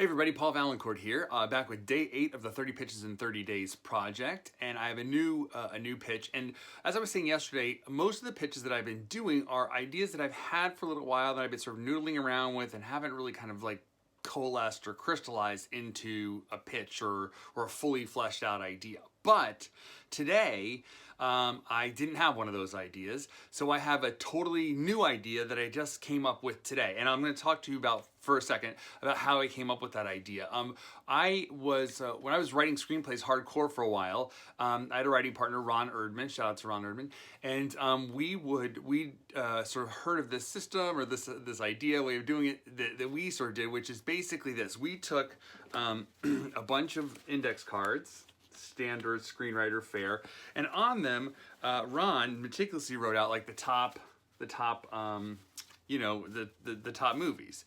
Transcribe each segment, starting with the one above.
Hey everybody, Paul Vaillancourt here, back with day 8 of the 30 Pitches in 30 Days project, and I have a new pitch. And as I was saying yesterday, most of the pitches that I've been doing are ideas that I've had for a little while that I've been sort of noodling around with and haven't really kind of like coalesced or crystallized into a pitch or a fully fleshed out idea. But today, I didn't have one of those ideas, so I have a totally new idea that I just came up with today, and I'm going to talk to you about for a second about how I came up with that idea. I was when I was writing screenplays hardcore for a while. I had a writing partner, Ron Erdman. Shout out to Ron Erdman, and we sort of heard of this system or this idea way of doing it that we sort of did, which is basically this: we took a bunch of index cards. Standard screenwriter fare, and on them Ron meticulously wrote out like the top top movies.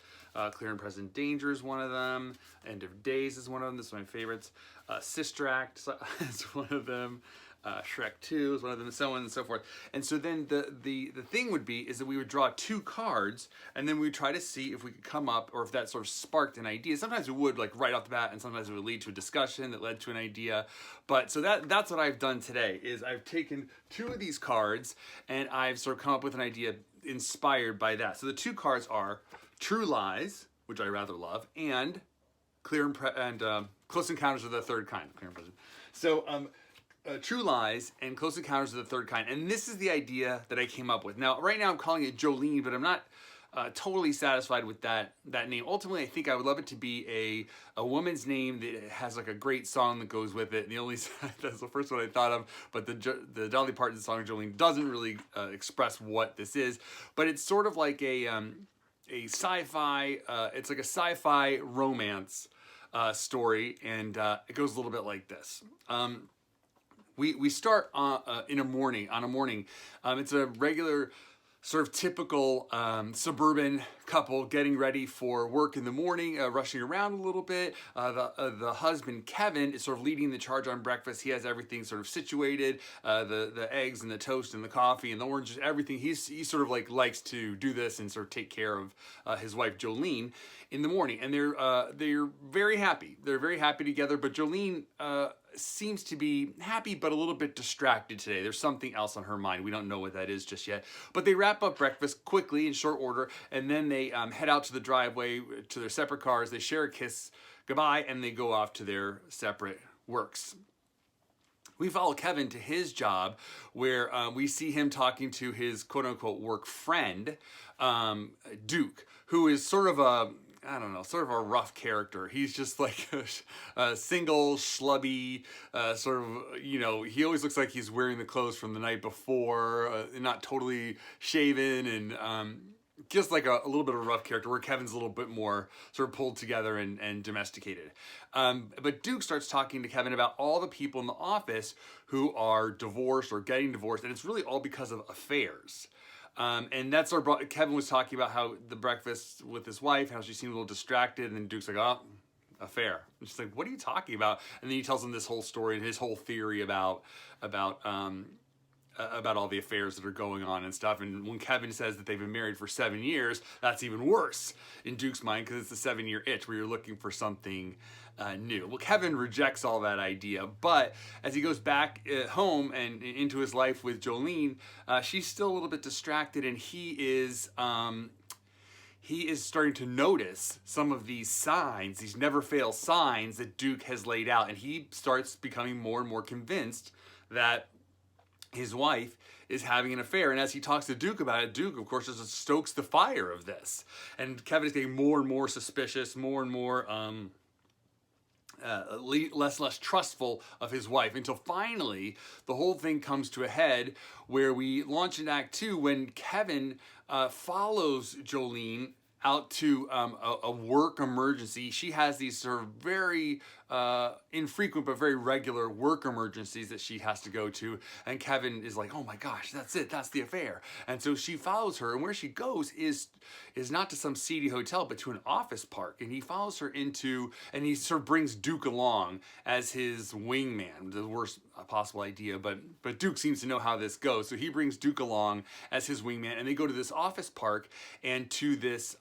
Clear and Present Danger is one of them. End of Days is one of them. This is my favorites. Sister Act is one of them. Shrek 2 is one of them, and so on and so forth. And so then the thing would be is that we would draw 2 cards, and then we would try to see if we could come up, or if that sort of sparked an idea. Sometimes it would, like right off the bat, and sometimes it would lead to a discussion that led to an idea. But so that's what I've done today, is I've taken 2 of these cards, and I've sort of come up with an idea inspired by that. So the 2 cards are True Lies, which I rather love, and Close Encounters of the Third Kind. Clear and Present. So True Lies and Close Encounters of the Third Kind. And this is the idea that I came up with. Now, right now I'm calling it Jolene, but I'm not totally satisfied with that name. Ultimately, I think I would love it to be a woman's name that has like a great song that goes with it. And the only that's the first one I thought of, but the Dolly Parton song Jolene doesn't really express what this is. But it's sort of like a sci-fi. It's like a sci-fi romance story, and it goes a little bit like this. We start in a morning. It's a regular, sort of typical suburban couple getting ready for work in the morning, rushing around a little bit. The husband, Kevin, is sort of leading the charge on breakfast. He has everything sort of situated, the eggs and the toast and the coffee and the oranges, everything. He sort of like likes to do this and sort of take care of his wife, Jolene, in the morning. And they're very happy. They're very happy together, but Jolene seems to be happy but a little bit distracted today. There's something else on her mind. We don't know what that is just yet. But they wrap up breakfast quickly in short order, and then they head out to the driveway to their separate cars. They share a kiss goodbye, and they go off to their separate works. We follow Kevin to his job, where we see him talking to his quote-unquote work friend, Duke, who is sort of a rough character. He's just like a single, schlubby, sort of, he always looks like he's wearing the clothes from the night before, not totally shaven, and just like a little bit of a rough character, where Kevin's a little bit more sort of pulled together and domesticated. But Duke starts talking to Kevin about all the people in the office who are divorced or getting divorced, and it's really all because of affairs. And that's Kevin was talking about how the breakfast with his wife, how she seemed a little distracted, and then Duke's like, oh, affair. And she's like, what are you talking about? And then he tells him this whole story and his whole theory about all the affairs that are going on and stuff. And when Kevin says that they've been married for 7 years, that's even worse in Duke's mind, because it's the 7-year itch where you're looking for something new. Well, Kevin rejects all that idea, but as he goes back home and into his life with Jolene, she's still a little bit distracted, and he is starting to notice some of these signs, these never-fail signs that Duke has laid out, and he starts becoming more and more convinced that his wife is having an affair. And as he talks to Duke about it, Duke, of course, just stokes the fire of this. And Kevin is getting more and more suspicious, more and more less trustful of his wife, until finally the whole thing comes to a head, where we launch in Act 2 when Kevin follows Jolene out to a work emergency. She has these sort of very infrequent but very regular work emergencies that she has to go to, and Kevin is like, oh my gosh, that's it, that's the affair. And so she follows her, and where she goes is not to some seedy hotel, but to an office park. And he follows her into, and he sort of brings Duke along as his wingman. The worst possible idea, but Duke seems to know how this goes, so he brings Duke along as his wingman, and they go to this office park and to this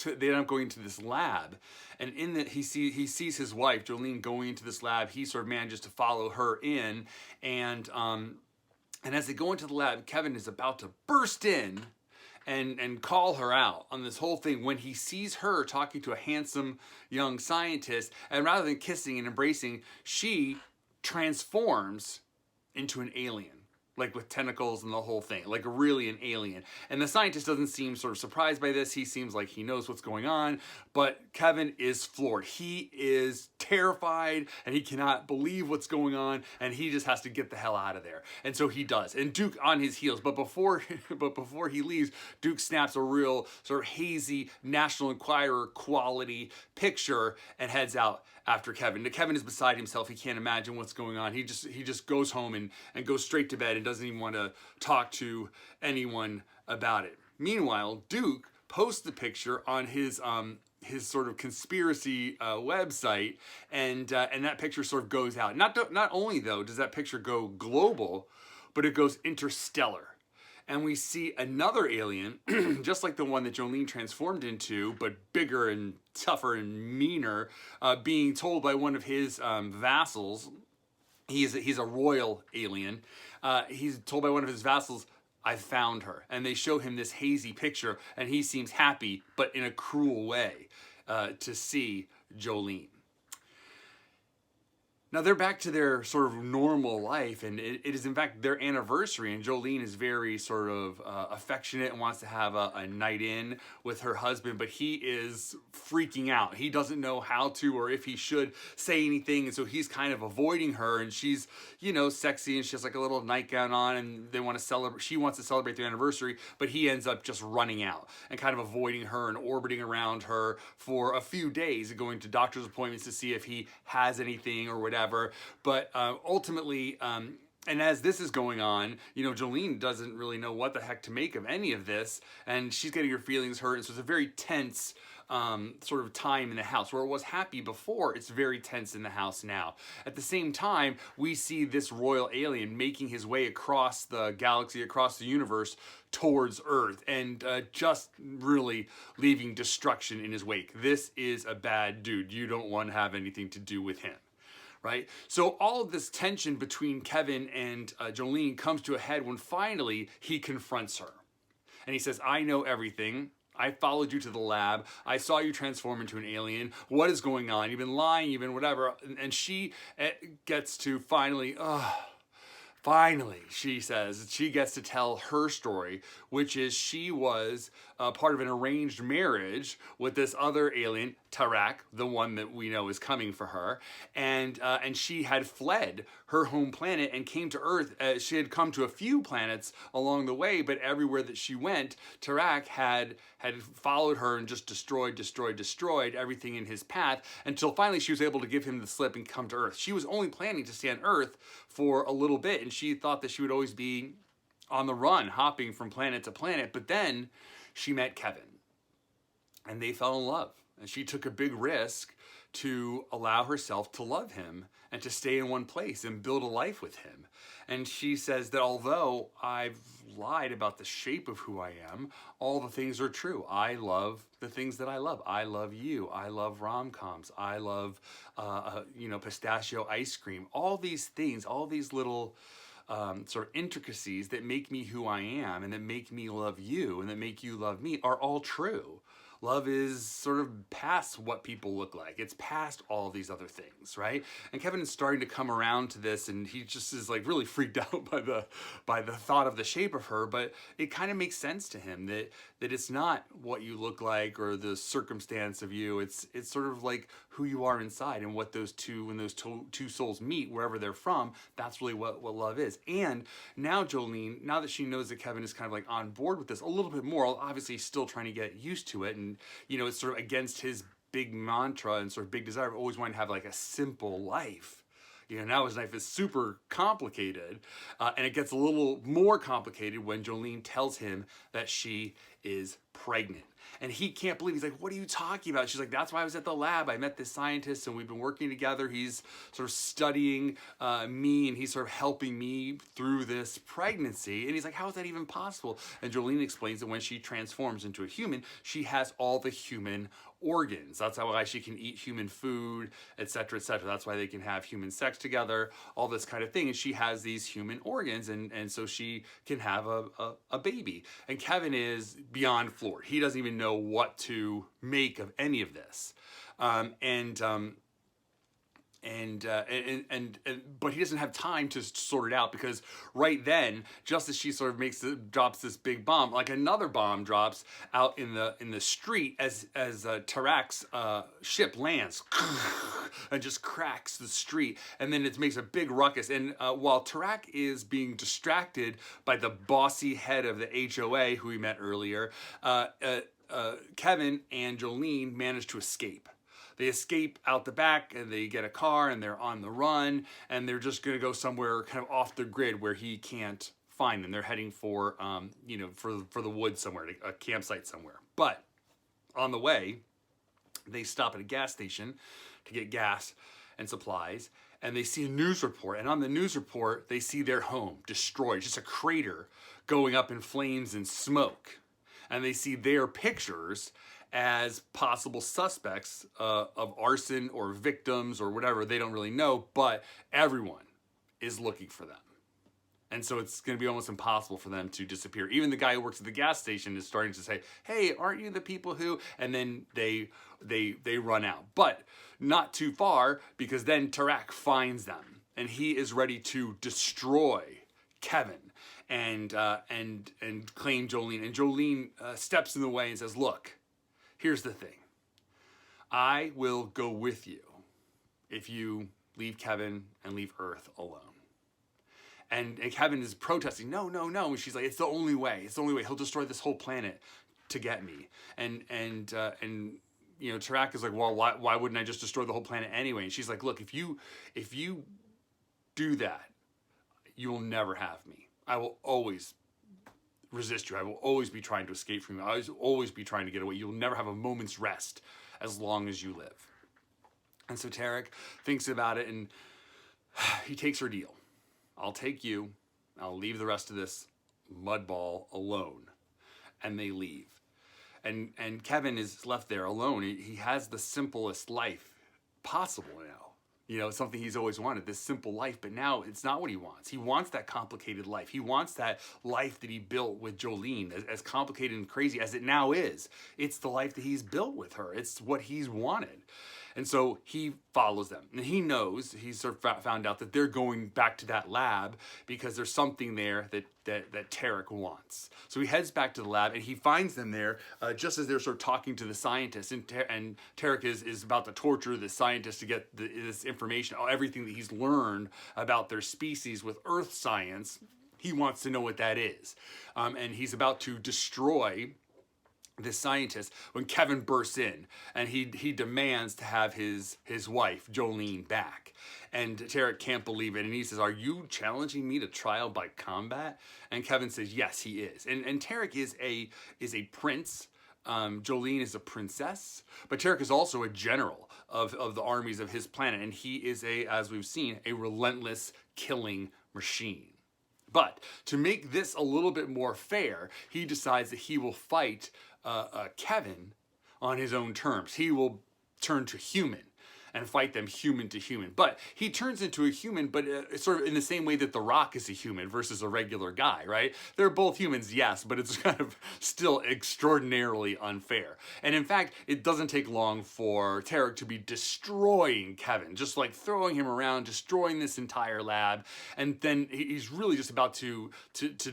they end up going to this lab, and in that he sees his wife Jolene going into this lab. He sort of manages to follow her in, and as they go into the lab, Kevin is about to burst in and call her out on this whole thing when he sees her talking to a handsome young scientist, and rather than kissing and embracing, she transforms into an alien, like with tentacles and the whole thing, like really an alien. And the scientist doesn't seem sort of surprised by this. He seems like he knows what's going on, but Kevin is floored. He is terrified and he cannot believe what's going on, and he just has to get the hell out of there. And so he does. And Duke on his heels, but before he leaves, Duke snaps a real sort of hazy National Enquirer quality picture and heads out after Kevin. Kevin is beside himself. He can't imagine what's going on. He just goes home and goes straight to bed and doesn't even want to talk to anyone about it. Meanwhile, Duke posts the picture on his sort of conspiracy website, and that picture sort of goes out. Not only though does that picture go global, but it goes interstellar. And we see another alien, just like the one that Jolene transformed into, but bigger and tougher and meaner, being told by one of his vassals. He's a royal alien. He's told by one of his vassals, "I found her." And they show him this hazy picture, and he seems happy, but in a cruel way, to see Jolene. Now they're back to their sort of normal life, and it is in fact their anniversary, and Jolene is very sort of affectionate and wants to have a night in with her husband, but he is freaking out. He doesn't know how to or if he should say anything, and so he's kind of avoiding her, and she's, you know, sexy, and she has like a little nightgown on, and they want to celebrate. She wants to celebrate their anniversary, but he ends up just running out and kind of avoiding her and orbiting around her for a few days, going to doctor's appointments to see if he has anything or whatever. But ultimately, and as this is going on, you know, Jolene doesn't really know what the heck to make of any of this, and she's getting her feelings hurt, and so it's a very tense sort of time in the house. Where it was happy before, it's very tense in the house now. At the same time, we see this royal alien making his way across the galaxy, across the universe, towards Earth, and just really leaving destruction in his wake. This is a bad dude. You don't want to have anything to do with him. Right? So all of this tension between Kevin and Jolene comes to a head when finally he confronts her. And he says, "I know everything. I followed you to the lab. I saw you transform into an alien. What is going on? You've been lying, you've been whatever." And she gets to finally, she says, she gets to tell her story, which is she was part of an arranged marriage with this other alien, Tarak, the one that we know is coming for her, and she had fled her home planet and came to Earth. She had come to a few planets along the way, but everywhere that she went, Tarak had followed her and just destroyed everything in his path, until finally she was able to give him the slip and come to Earth. She was only planning to stay on Earth for a little bit, and she thought that she would always be on the run, hopping from planet to planet. But then she met Kevin, and they fell in love. And she took a big risk to allow herself to love him and to stay in one place and build a life with him. And she says that although I've lied about the shape of who I am, all the things are true. I love the things that I love. I love you. I love rom-coms. I love, pistachio ice cream. All these things, all these little sort of intricacies that make me who I am and that make me love you and that make you love me are all true. Love is sort of past what people look like. It's past all of these other things, right? And Kevin is starting to come around to this, and he just is like really freaked out by the thought of the shape of her. But it kind of makes sense to him that it's not what you look like or the circumstance of you. It's sort of like who you are inside, and what those two, when those two souls meet, wherever they're from, that's really what love is. And now Jolene, now that she knows that Kevin is kind of like on board with this a little bit more, obviously he's still trying to get used to it, and it's sort of against his big mantra and sort of big desire of always wanting to have like a simple life. Now his life is super complicated, and it gets a little more complicated when Jolene tells him that she is pregnant. And he can't believe, he's like, what are you talking about? She's like, that's why I was at the lab. I met this scientist and we've been working together. He's sort of studying me and he's sort of helping me through this pregnancy. And he's like, how is that even possible? And Jolene explains that when she transforms into a human, she has all the human organs. That's why she can eat human food, etc., etc. That's why they can have human sex together, all this kind of thing. And she has these human organs, and so she can have a baby. And Kevin is beyond floored. He doesn't even know what to make of any of this. But he doesn't have time to sort it out, because right then, just as she sort of drops this big bomb, like another bomb drops out in the street as Tarak's ship lands and just cracks the street, and then it makes a big ruckus. And while Tarak is being distracted by the bossy head of the HOA who we met earlier, Kevin and Jolene manage to escape. They escape out the back and they get a car and they're on the run, and they're just going to go somewhere kind of off the grid where he can't find them. They're heading for, for the woods somewhere, a campsite somewhere. But on the way, they stop at a gas station to get gas and supplies, and they see a news report. And on the news report, they see their home destroyed, just a crater going up in flames and smoke. And they see their pictures as possible suspects of arson or victims or whatever. They don't really know, but everyone is looking for them. And so it's going to be almost impossible for them to disappear. Even the guy who works at the gas station is starting to say, hey, aren't you the people who... And then they run out. But not too far, because then Tarak finds them. And he is ready to destroy Kevin and claim Jolene. And Jolene steps in the way and says, look, here's the thing. I will go with you if you leave Kevin and leave Earth alone. And Kevin is protesting, no, no, no. And she's like, it's the only way. It's the only way. He'll destroy this whole planet to get me. And Tarak is like, well, why wouldn't I just destroy the whole planet anyway? And she's like, look, if you do that, you will never have me. I will always resist you. I will always be trying to escape from you. I will always be trying to get away. You'll never have a moment's rest as long as you live. And so Tarak thinks about it, and he takes her deal. I'll take you. I'll leave the rest of this mudball alone. And they leave. And Kevin is left there alone. He has the simplest life possible now. You know, something he's always wanted, this simple life, but now it's not what he wants. He wants that complicated life. He wants that life that he built with Jolene, as complicated and crazy as it now is. It's the life that he's built with her. It's what he's wanted. And so he follows them. And he knows, he's sort of found out that they're going back to that lab because there's something there that Tarak wants. So he heads back to the lab and he finds them there just as they're sort of talking to the scientist. And Tarak is about to torture the scientist to get this information, everything that he's learned about their species with Earth science. He wants to know what that is. And he's about to destroy this scientist when Kevin bursts in, and he demands to have his wife Jolene back. And Tarak can't believe it, and he says, are you challenging me to trial by combat? And Kevin says, yes, he is. And Tarak is a prince. Jolene is a princess, but Tarak is also a general of the armies of his planet, and he is as we've seen, a relentless killing machine. But to make this a little bit more fair, he decides that he will fight Kevin on his own terms. He will turn to human and fight them human to human. But he turns into a human, but sort of in the same way that The Rock is a human versus a regular guy, right? They're both humans, yes, but it's kind of still extraordinarily unfair. And in fact, it doesn't take long for Tarak to be destroying Kevin, just like throwing him around, destroying this entire lab. And then he's really just about to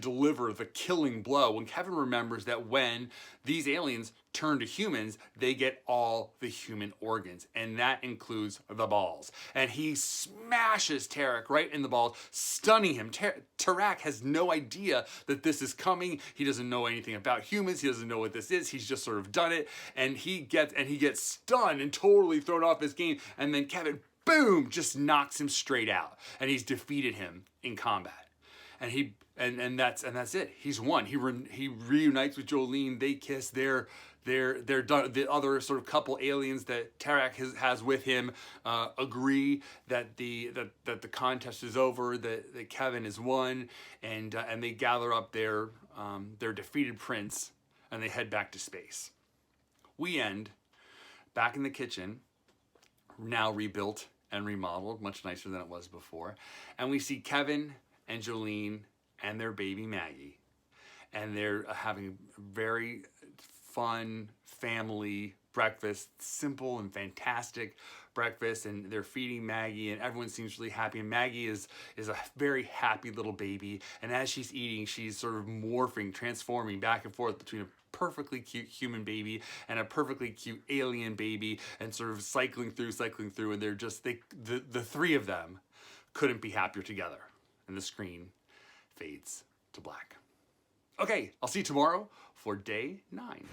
deliver the killing blow when Kevin remembers that when these aliens turn to humans, they get all the human organs, and that includes the balls. And he smashes Tarak right in the balls, stunning him. Tarak has no idea that this is coming. He doesn't know anything about humans. He doesn't know what this is. He's just sort of done it, and he gets stunned and totally thrown off his game. And then Kevin, boom, just knocks him straight out, and he's defeated him in combat. and that's it. He's won. He reunites with Jolene. They kiss. They're done. The other sort of couple aliens that Tarak has with him agree that the contest is over, that Kevin has won, and they gather up their defeated prince, and they head back to space. We end back in the kitchen, now rebuilt and remodeled, much nicer than it was before, and we see Kevin and Jolene and their baby Maggie, and they're having a very fun family breakfast, simple and fantastic breakfast, and they're feeding Maggie, and everyone seems really happy, and Maggie is a very happy little baby, and as she's eating, she's sort of morphing, transforming back and forth between a perfectly cute human baby and a perfectly cute alien baby, and sort of cycling through, and they're just, the three of them couldn't be happier together, and the screen fades to black. Okay, I'll see you tomorrow for day 9.